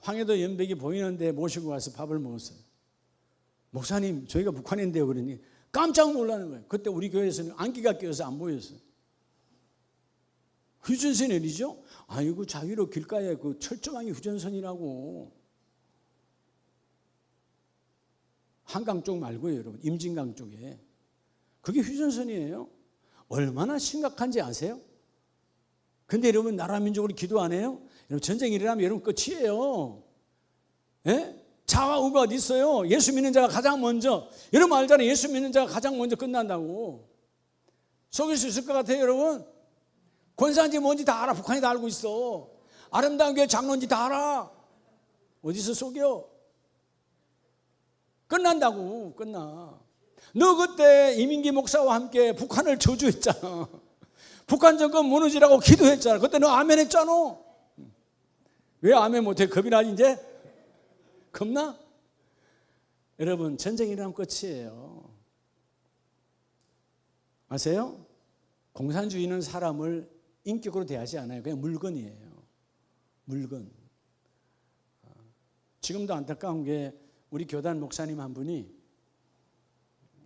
황해도 연백이 보이는데 모시고 와서 밥을 먹었어요. 목사님, 저희가 북한인데요. 그러니 깜짝 놀라는 거예요. 그때 우리 교회에서는 안기가 끼어서 안 보였어요. 휴전선이 어디죠? 아이고, 자유로 길가에 그 철조망이 휴전선이라고. 한강 쪽 말고요, 여러분. 임진강 쪽에. 그게 휴전선이에요. 얼마나 심각한지 아세요? 근데 여러분, 나라 민족으로 기도 안 해요? 여러분, 전쟁이 일어나면 여러분 끝이에요. 예? 자와 우가 어디 있어요? 예수 믿는 자가 가장 먼저. 여러분 알잖아요. 예수 믿는 자가 가장 먼저 끝난다고. 속일 수 있을 것 같아요, 여러분? 권사인지 뭔지 다 알아. 북한이 다 알고 있어. 아름다운 교회 장로인지 다 알아. 어디서 속여? 끝난다고. 끝나. 너 그때 이민기 목사와 함께 북한을 저주했잖아. 북한 정권 무너지라고 기도했잖아. 그때 너 아멘 했잖아. 왜 아멘 못해? 겁이 나지 이제? 겁나? 여러분, 전쟁이 일어나면 끝이에요. 아세요? 공산주의는 사람을 인격으로 대하지 않아요. 그냥 물건이에요. 물건. 지금도 안타까운 게 우리 교단 목사님 한 분이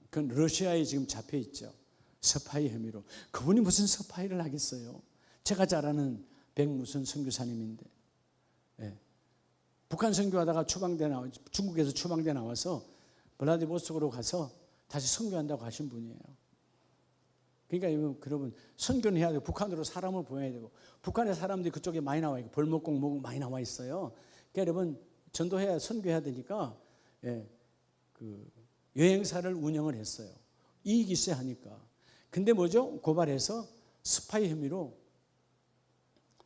그 러시아에 지금 잡혀 있죠. 스파이 혐의로. 그분이 무슨 스파이를 하겠어요? 제가 잘 아는 백무선 선교사님인데. 예. 북한 선교하다가 중국에서 추방돼 나와서 블라디보스토크로 가서 다시 선교한다고 하신 분이에요. 그러니까 여러분 선교는 해야 되고 북한으로 사람을 보내야 되고 북한의 사람들이 그쪽에 많이 나와 있고 벌목공 목 많이 나와 있어요. 그러니까 여러분 전도해야 선교해야 되니까 그 여행사를 운영을 했어요. 이익이 있어야 하니까. 근데 뭐죠? 고발해서 스파이 혐의로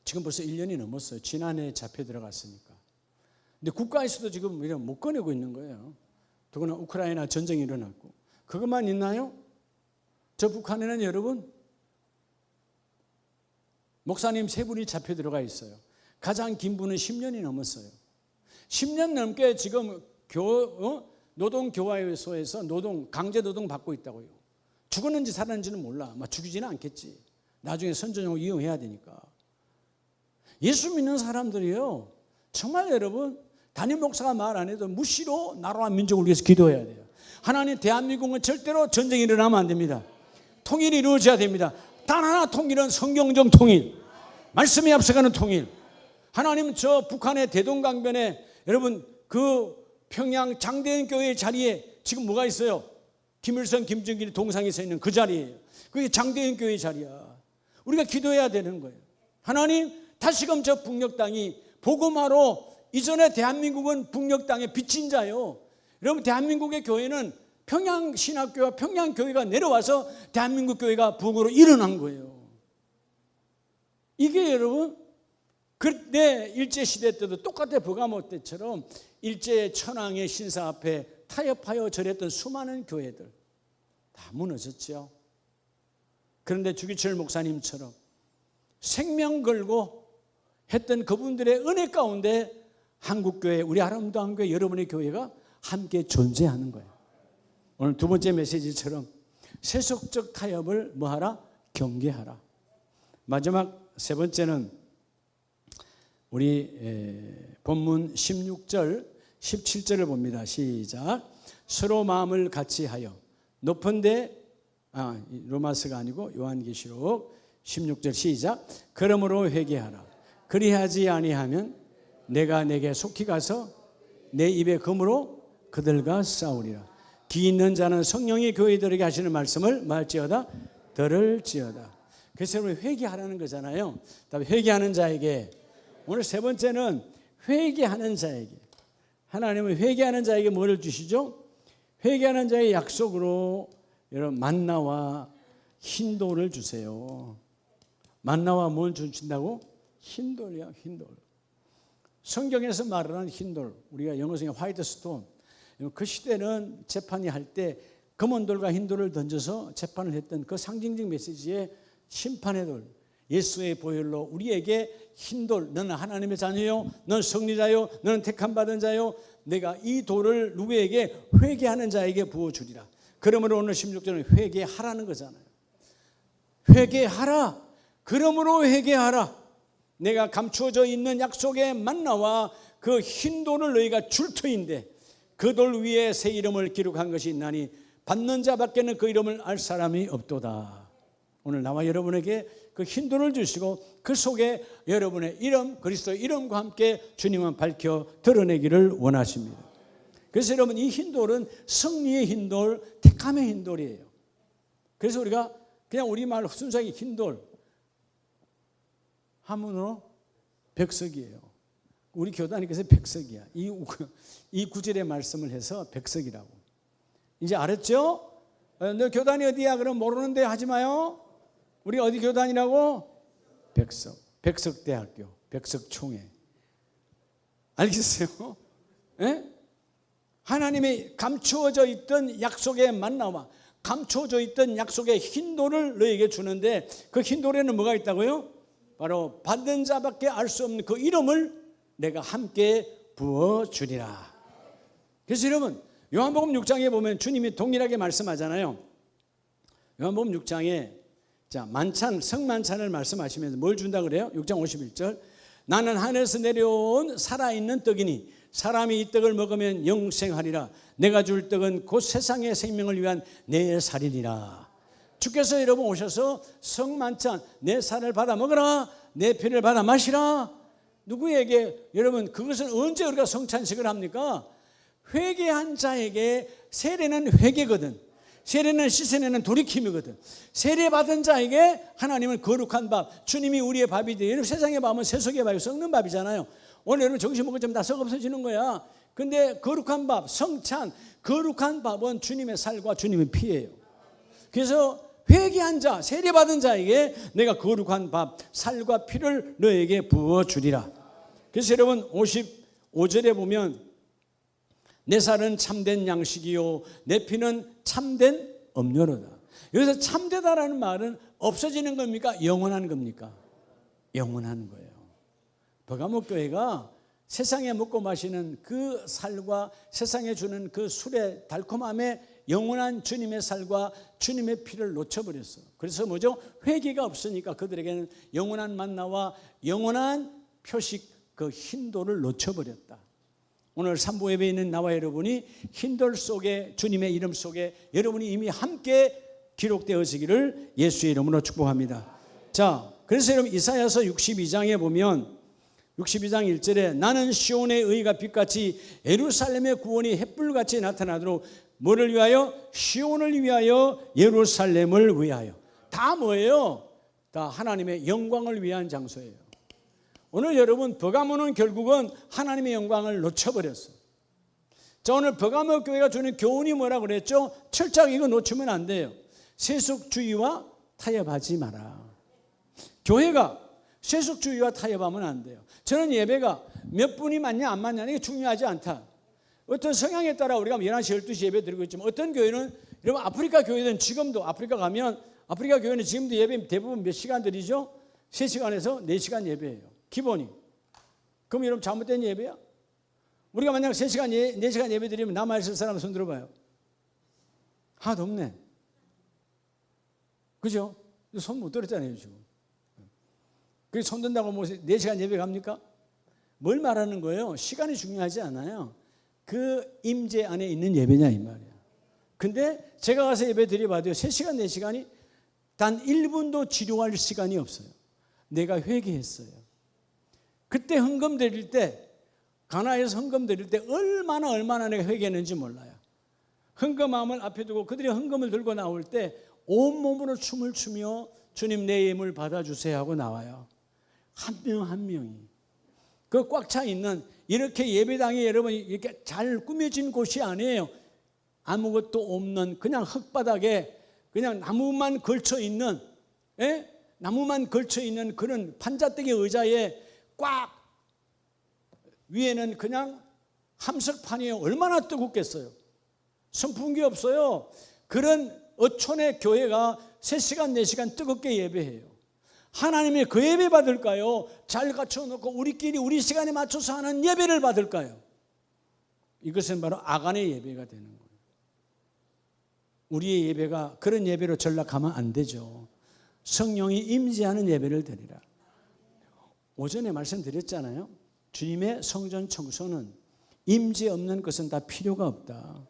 지금 벌써 1년이 넘었어요. 지난해 잡혀 들어갔으니까. 근데 국가에서도 지금 못 꺼내고 있는 거예요. 더구나 우크라이나 전쟁이 일어났고. 그것만 있나요? 저 북한에는 여러분 목사님 3분이 잡혀 들어가 있어요. 가장 긴 분은 10년이 넘었어요. 10년 넘게 지금 노동교화소에서 강제 노동 받고 있다고요. 죽었는지 살았는지는 몰라. 죽이지는 않겠지. 나중에 선전용으로 이용해야 되니까. 예수 믿는 사람들이요, 정말 여러분 담임 목사가 말 안 해도 무시로 나라와 민족을 위해서 기도해야 돼요. 하나님, 대한민국은 절대로 전쟁이 일어나면 안 됩니다. 통일이 이루어져야 됩니다. 단 하나 통일은 성경적 통일, 말씀이 앞서가는 통일. 하나님은 저 북한의 대동강변에 여러분 그 평양 장대현 교회 자리에 지금 뭐가 있어요? 김일성, 김정일이 동상에 서 있는 그 자리예요. 그게 장대현 교회 자리야. 우리가 기도해야 되는 거예요. 하나님, 다시금 저 북녘 땅이 복음화로, 이전에 대한민국은 북녘 땅의 빚진 자요. 여러분 대한민국의 교회는 평양신학교와 평양교회가 내려와서 대한민국 교회가 북으로 일어난 거예요. 이게 여러분 그때 일제시대 때도 똑같아. 버가모 때처럼 일제 천황의 신사 앞에 타협하여 절했던 수많은 교회들 다 무너졌죠. 그런데 주기철 목사님처럼 생명 걸고 했던 그분들의 은혜 가운데 한국교회, 우리 아름다운 교회, 여러분의 교회가 함께 존재하는 거예요. 오늘 두 번째 메시지처럼 세속적 타협을 뭐하라? 경계하라. 마지막 세 번째는 우리 본문 16절 17절을 봅니다. 시작. 서로 마음을 같이 하여 높은데, 로마서가 아니고 요한계시록 16절 시작. 그러므로 회개하라. 그리하지 아니하면 내가 내게 속히 가서 내 입에 금으로 그들과 싸우리라. 기 있는 자는 성령이 교회들에게 하시는 말씀을 말지어다 들을지어다. 그래서 여러분 회개하라는 거잖아요. 다음에 회개하는 자에게, 오늘 세 번째는 회개하는 자에게, 하나님은 회개하는 자에게 뭐를 주시죠? 회개하는 자의 약속으로 여러분 만나와 흰돌을 주세요. 만나와 뭘 주신다고? 흰돌이야, 흰돌. 성경에서 말하는 흰돌, 우리가 영어성에 화이트 스톤. 그 시대는 재판이 할 때 검은돌과 흰돌을 던져서 재판을 했던 그 상징적 메시지의 심판의 돌, 예수의 보혈로 우리에게 흰돌, 너는 하나님의 자녀요, 너는 성리자요, 너는 택함받은 자요, 내가 이 돌을 누구에게? 회개하는 자에게 부어주리라. 그러므로 오늘 16절은 회개하라는 거잖아요. 회개하라. 그러므로 회개하라. 내가 감추어져 있는 약속의 만나와 그 흰돌을 너희가 줄 터인데 그 돌 위에 새 이름을 기록한 것이 있나니 받는 자밖에는 그 이름을 알 사람이 없도다. 오늘 나와 여러분에게 그 흰돌을 주시고 그 속에 여러분의 이름, 그리스도의 이름과 함께 주님은 밝혀 드러내기를 원하십니다. 그래서 여러분 이 흰돌은 승리의 흰돌, 택함의 흰돌이에요. 그래서 우리가 그냥 우리말 순수하게 흰돌, 한문으로 백석이에요. 우리 교단이께서 백석이야. 이 구절의 말씀을 해서 백석이라고. 이제 알았죠? 너 교단이 어디야? 그럼 모르는데 하지 마요. 우리 어디 교단이라고? 백석. 백석대학교, 백석총회. 알겠어요? 예? 하나님의 감추어져 있던 약속의 만나와 감추어져 있던 약속의 흰돌을 너에게 주는데 그 흰돌에는 뭐가 있다고요? 바로 받는 자밖에 알 수 없는 그 이름을 내가 함께 부어주리라. 그래서 여러분 요한복음 6장에 보면 주님이 동일하게 말씀하잖아요. 요한복음 6장에 자 만찬, 성만찬을 말씀하시면서 뭘 준다 그래요? 6장 51절. 나는 하늘에서 내려온 살아있는 떡이니 사람이 이 떡을 먹으면 영생하리라. 내가 줄 떡은 곧 세상의 생명을 위한 내 살이니라. 주께서 여러분 오셔서 성만찬, 내 살을 받아 먹어라, 내 피를 받아 마시라. 누구에게? 여러분, 그것은 언제 우리가 성찬식을 합니까? 회개한 자에게. 세례는 회개거든. 세례는 씻어내는 돌이킴이거든. 세례받은 자에게 하나님은 거룩한 밥, 주님이 우리의 밥이 되어. 세상의 밥은 세속의 밥이 썩는 밥이잖아요. 오늘 여러분 정신 먹을 좀 다 썩 없어지는 거야. 근데 거룩한 밥, 성찬, 거룩한 밥은 주님의 살과 주님의 피예요. 그래서 회개한 자, 세례받은 자에게 내가 거룩한 밥, 살과 피를 너에게 부어주리라. 그래서 여러분 55절에 보면 내 살은 참된 양식이요 내 피는 참된 음료로다. 여기서 참되다라는 말은 없어지는 겁니까? 영원한 겁니까? 영원한 거예요. 버가모 교회가 세상에 먹고 마시는 그 살과 세상에 주는 그 술의 달콤함에 영원한 주님의 살과 주님의 피를 놓쳐버렸어. 그래서 뭐죠? 회개가 없으니까 그들에게는 영원한 만나와 영원한 표식, 그 흰돌을 놓쳐버렸다. 오늘 산부 예배에 있는 나와 여러분이 흰돌 속에, 주님의 이름 속에 여러분이 이미 함께 기록되어지기를 예수의 이름으로 축복합니다. 자, 그래서 여러분 이사야서 62장에 보면 62장 1절에 나는 시온의 의가 빛같이 예루살렘의 구원이 햇불같이 나타나도록 뭐를 위하여? 시온을 위하여, 예루살렘을 위하여. 다 뭐예요? 다 하나님의 영광을 위한 장소예요. 오늘 여러분 버가모는 결국은 하나님의 영광을 놓쳐버렸어요. 자, 오늘 버가모 교회가 주는 교훈이 뭐라고 그랬죠? 철저하게 이거 놓치면 안 돼요. 세속주의와 타협하지 마라. 교회가 세속주의와 타협하면 안 돼요. 저는 예배가 몇 분이 맞냐 안 맞냐 이게 중요하지 않다. 어떤 성향에 따라 우리가 11시 12시 예배 드리고 있지만 어떤 교회는, 여러분 아프리카 교회는 지금도, 아프리카 가면 아프리카 교회는 지금도 예배 대부분 몇 시간 드리죠? 3시간에서 4시간 예배예요. 기본이. 그럼 여러분 잘못된 예배야? 우리가 만약 3시간, 4시간 예배 드리면 남아있을 사람 손 들어봐요. 하나도 없네. 그죠? 손 못 들었잖아요 지금. 그게 손 든다고 뭐 4시간 예배 갑니까? 뭘 말하는 거예요? 시간이 중요하지 않아요. 그 임재 안에 있는 예배냐 이 말이야. 근데 제가 가서 예배 드려봐도요 3시간, 4시간이 단 1분도 지루할 시간이 없어요. 내가 회개했어요. 그때 헌금 드릴 때, 가나에서 헌금 드릴 때 얼마나 내가 회개했는지 몰라요. 헌금함을 앞에 두고 그들이 헌금을 들고 나올 때 온몸으로 춤을 추며 주님 내 예물 받아주세요 하고 나와요. 한 명 한 명이. 그 꽉 차 있는, 이렇게 예배당이 여러분 이렇게 잘 꾸며진 곳이 아니에요. 아무것도 없는 그냥 흙바닥에 그냥 나무만 걸쳐 있는, 나무만 걸쳐 있는 그런 판자떼기 의자에 꽉, 위에는 그냥 함석판이에요. 얼마나 뜨겁겠어요. 선풍기 없어요. 그런 어촌의 교회가 3시간, 4시간 뜨겁게 예배해요. 하나님이 그 예배 받을까요? 잘 갖춰놓고 우리끼리 우리 시간에 맞춰서 하는 예배를 받을까요? 이것은 바로 아간의 예배가 되는 거예요. 우리의 예배가 그런 예배로 전락하면 안 되죠. 성령이 임재하는 예배를 드리라. 오전에 말씀드렸잖아요. 주님의 성전 청소는 임재 없는 것은 다 필요가 없다.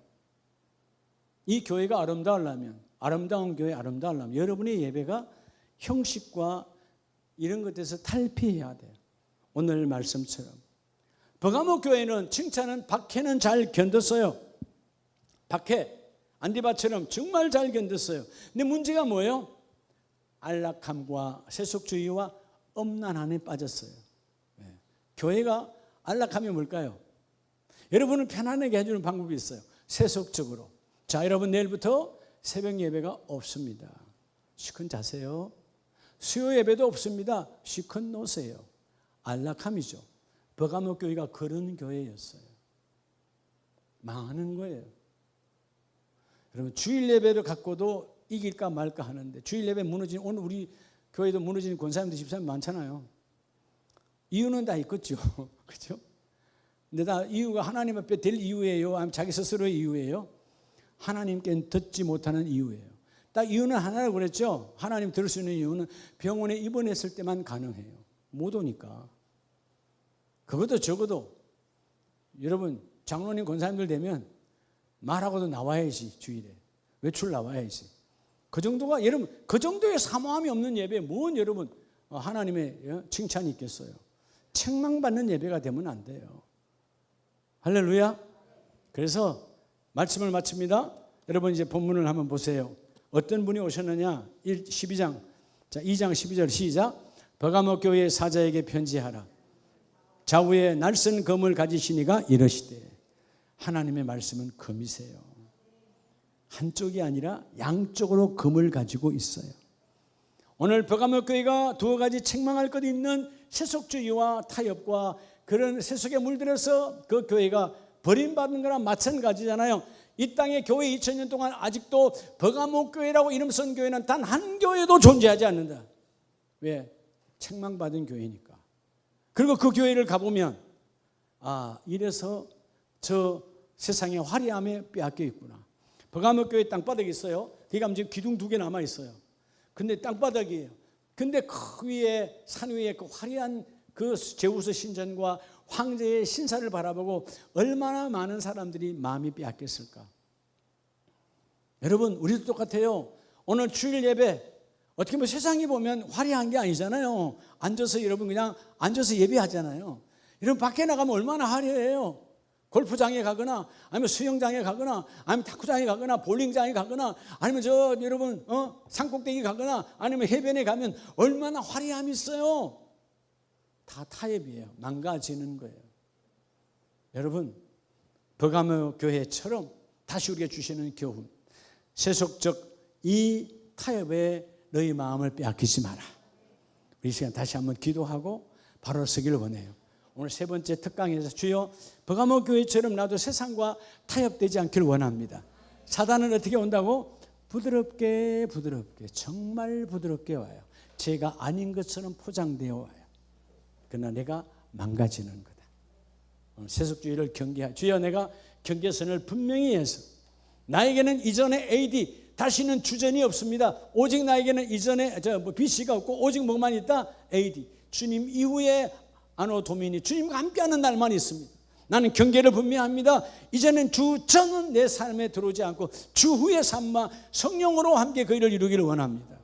이 교회가 아름다우려면, 아름다운 교회 아름다우려면 여러분의 예배가 형식과 이런 것에서 탈피해야 돼요. 오늘 말씀처럼 버가모 교회는 칭찬은, 박해는 잘 견뎠어요. 박해, 안디바처럼 정말 잘 견뎠어요. 근데 문제가 뭐예요? 안락함과 세속주의와 엄난함에 빠졌어요. 교회가 안락함이 뭘까요? 여러분을 편안하게 해주는 방법이 있어요. 세속적으로. 자, 여러분 내일부터 새벽 예배가 없습니다. 시큰 자세요. 수요 예배도 없습니다. 시큰 놓으세요. 안락함이죠. 버가모 교회가 그런 교회였어요. 망하는 거예요. 여러분 주일 예배를 갖고도 이길까 말까 하는데, 주일 예배 무너진, 오늘 우리 교회도 무너진 권사님들 집사님 많잖아요. 이유는 다 있겠죠. 그렇죠? 근데 다 이유가 하나님 앞에 될 이유예요? 아니면 자기 스스로의 이유예요? 하나님께 듣지 못하는 이유예요. 딱 이유는 하나라고 그랬죠. 하나님 들을 수 있는 이유는 병원에 입원했을 때만 가능해요. 못 오니까. 그것도 적어도 여러분 장로님 권사님들 되면 말하고도 나와야지. 주일에 외출 나와야지. 그 정도가, 여러분 그 정도의 사모함이 없는 예배에 뭔 여러분 하나님의 칭찬이 있겠어요. 책망받는 예배가 되면 안 돼요. 할렐루야. 그래서 말씀을 마칩니다. 여러분 이제 본문을 한번 보세요. 어떤 분이 오셨느냐. 12장. 자, 2장 12절 시작. 버가모 교회 사자에게 편지하라. 좌우에 날선 검을 가지시니가 이러시되. 하나님의 말씀은 검이세요. 한쪽이 아니라 양쪽으로 검을 가지고 있어요. 오늘 버가모 교회가 두 가지 책망할 것 있는 세속주의와 타협과 그런 세속에 물들어서 그 교회가 버림받는 거랑 마찬가지잖아요. 이 땅에 교회 2000년 동안 아직도 버가모 교회라고 이름 쓴 교회는 단 한 교회도 존재하지 않는다. 왜? 책망받은 교회니까. 그리고 그 교회를 가보면 이래서 저 세상의 화려함에 빼앗겨 있구나. 버가모 교회 땅바닥이 있어요. 거기 가면 지금 기둥 2개 남아 있어요. 근데 땅바닥이에요. 근데 그 위에 산 위에 그 화려한 그 제우스 신전과 황제의 신사를 바라보고 얼마나 많은 사람들이 마음이 빼앗겼을까. 여러분 우리도 똑같아요. 오늘 주일 예배 어떻게 보면 세상이 보면 화려한 게 아니잖아요. 앉아서 여러분 그냥 앉아서 예배하잖아요. 여러분 밖에 나가면 얼마나 화려해요. 골프장에 가거나 아니면 수영장에 가거나 아니면 탁구장에 가거나 볼링장에 가거나 아니면 여러분 산꼭대기 가거나 아니면 해변에 가면 얼마나 화려함이 있어요. 다 타협이에요. 망가지는 거예요. 여러분 버가모 교회처럼 다시 우리가 주시는 교훈. 세속적 이 타협에 너희 마음을 빼앗기지 마라. 우리 시간 다시 한번 기도하고 바로 서기를 원해요. 오늘 세 번째 특강에서 주여 버가모 교회처럼 나도 세상과 타협되지 않기를 원합니다. 사단은 어떻게 온다고? 부드럽게 정말 부드럽게 와요. 제가 아닌 것처럼 포장되어 와요. 그러나 내가 망가지는 거다. 오늘 세속주의를 경계하. 주여 내가 경계선을 분명히 해서 나에게는 이전에 AD 다시는 주전이 없습니다. 오직 나에게는 이전에 BC가 없고 오직 뭐만 있다? AD. 주님 이후에 아노 도미니 주님과 함께하는 날만 있습니다. 나는 경계를 분명합니다. 이제는 주전은 내 삶에 들어오지 않고 주 후의 삶과 성령으로 함께 그 일을 이루기를 원합니다.